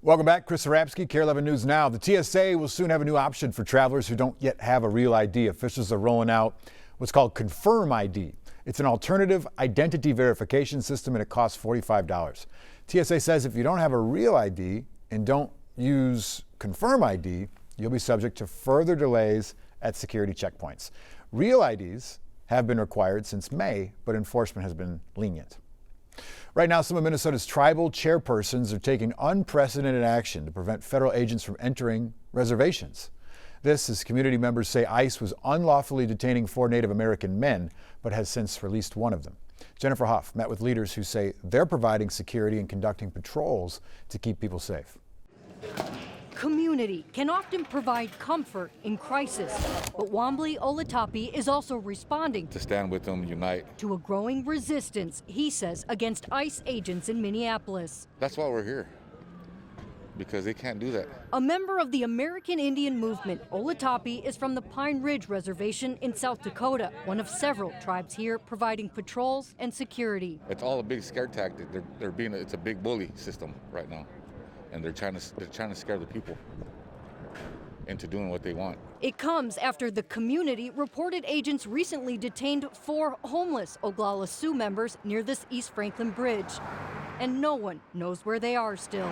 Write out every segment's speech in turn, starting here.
Welcome back. Chris Arabsky, KARE 11 News Now. The TSA will soon have a new option for travelers who don't yet have a real ID. Officials are rolling out what's called Confirm ID. It's an alternative identity verification system and it costs $45. TSA says if you don't have a real ID and don't use Confirm ID, you'll be subject to further delays at security checkpoints. Real IDs have been required since May, but enforcement has been lenient. Right now, some of Minnesota's tribal chairpersons are taking unprecedented action to prevent federal agents from entering reservations. This as community members say ICE was unlawfully detaining 4 Native American men, but has since released one of them. Jennifer Hoff met with leaders who say they're providing security and conducting patrols to keep people safe. Community can often provide comfort in crisis, but Wambly Olatapi is also responding to stand with them, unite. To a growing resistance, he says, against ICE agents in Minneapolis. That's why we're here, because they can't do that. A member of the American Indian movement, Olatapi is from the Pine Ridge Reservation in South Dakota, one of several tribes here providing patrols and security. It's all a big scare tactic. It's a big bully system right now. And they're trying to scare the people into doing what they want. It comes after the community reported agents recently detained 4 homeless Oglala Sioux members near this East Franklin Bridge. And no one knows where they are still,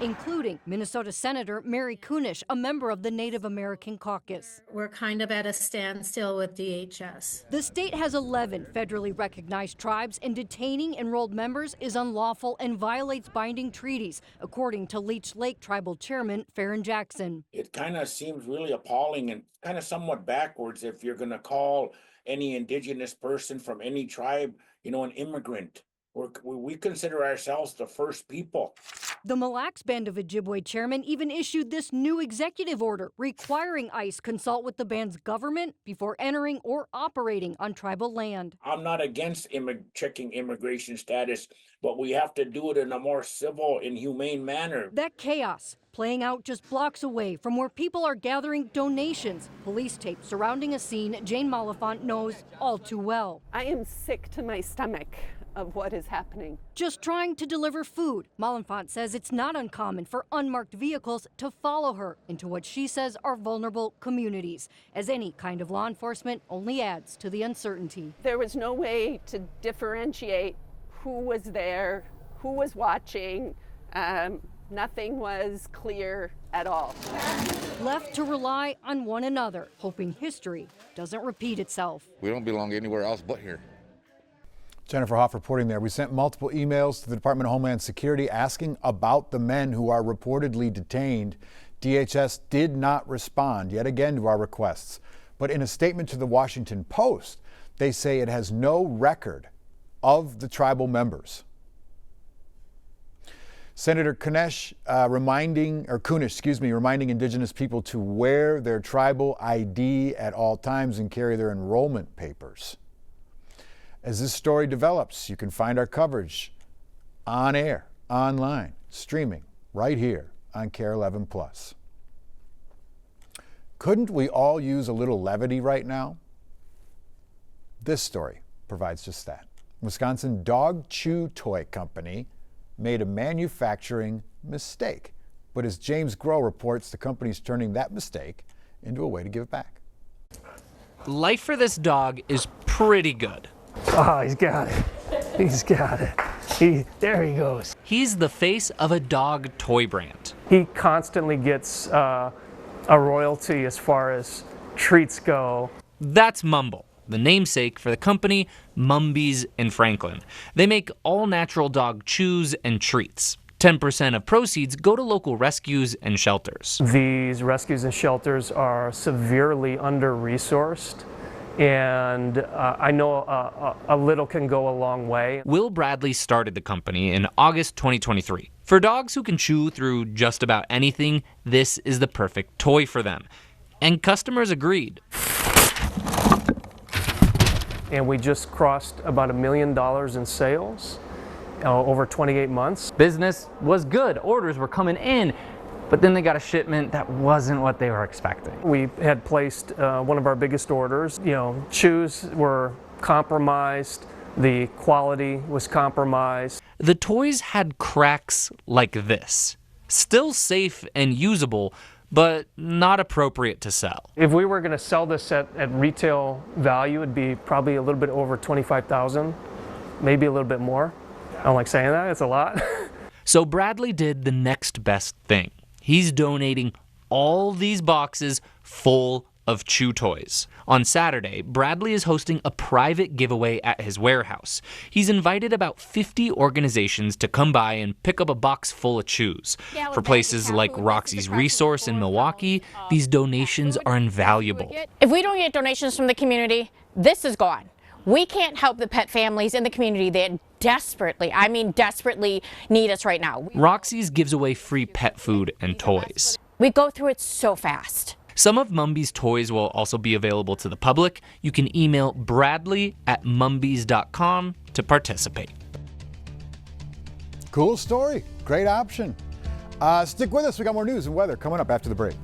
including Minnesota Senator Mary Kunesh, a member of the Native American Caucus. We're kind of at a standstill with DHS. The state has 11 federally recognized tribes, and detaining enrolled members is unlawful and violates binding treaties, according to Leech Lake Tribal Chairman Farron Jackson. It kind of seems really appalling and kind of somewhat backwards if you're going to call any indigenous person from any tribe, an immigrant. We consider ourselves the first people. The Mille Lacs Band of Ojibwe chairman even issued this new executive order requiring ICE consult with the band's government before entering or operating on tribal land. I'm not against checking immigration status, but we have to do it in a more civil and humane manner. That chaos playing out just blocks away from where people are gathering donations. Police tape surrounding a scene Jane Malafont knows all too well. I am sick to my stomach of what is happening. Just trying to deliver food. Malafont says it's not uncommon for unmarked vehicles to follow her into what she says are vulnerable communities, as any kind of law enforcement only adds to the uncertainty. There was no way to differentiate who was there, who was watching. Nothing was clear at all. Left to rely on one another, hoping history doesn't repeat itself. We don't belong anywhere else but here. Jennifer Hoff reporting there. We sent multiple emails to the Department of Homeland Security asking about the men who are reportedly detained. DHS did not respond yet again to our requests. But in a statement to the Washington Post, they say it has no record of the tribal members. Senator Kunesh reminding Indigenous people to wear their tribal ID at all times and carry their enrollment papers. As this story develops, you can find our coverage on air, online, streaming right here on KARE 11 Plus. Couldn't we all use a little levity right now? This story provides just that. Wisconsin dog chew toy company made a manufacturing mistake. But as James Groh reports, the company's turning that mistake into a way to give back. Life for this dog is pretty good. Oh, he's got it. He's got it. There he goes. He's the face of a dog toy brand. He constantly gets a royalty as far as treats go. That's Mumble, the namesake for the company Mumbies in Franklin. They make all-natural dog chews and treats. 10% of proceeds go to local rescues and shelters. These rescues and shelters are severely under-resourced. And I know a little can go a long way. Will Bradley started the company in August 2023. For dogs who can chew through just about anything, this is the perfect toy for them. And customers agreed. And we just crossed about $1 million in sales over 28 months. Business was good. Orders were coming in. But then they got a shipment that wasn't what they were expecting. We had placed one of our biggest orders. Chews were compromised. The quality was compromised. The toys had cracks like this. Still safe and usable, but not appropriate to sell. If we were going to sell this at retail value, it'd be probably a little bit over $25,000, maybe a little bit more. I don't like saying that, it's a lot. So Bradley did the next best thing. He's donating all these boxes full of chew toys. On Saturday, Bradley is hosting a private giveaway at his warehouse. He's invited about 50 organizations to come by and pick up a box full of chews. For places like Roxy's Resource in Milwaukee, these donations are invaluable. If we don't get donations from the community, this is gone. We can't help the pet families in the community that desperately, I mean desperately, need us right now. Roxy's gives away free pet food and toys. We go through it so fast. Some of Mumby's toys will also be available to the public. You can email bradley@mumbys.com to participate. Cool story. Great option. Stick with us. We got more news and weather coming up after the break.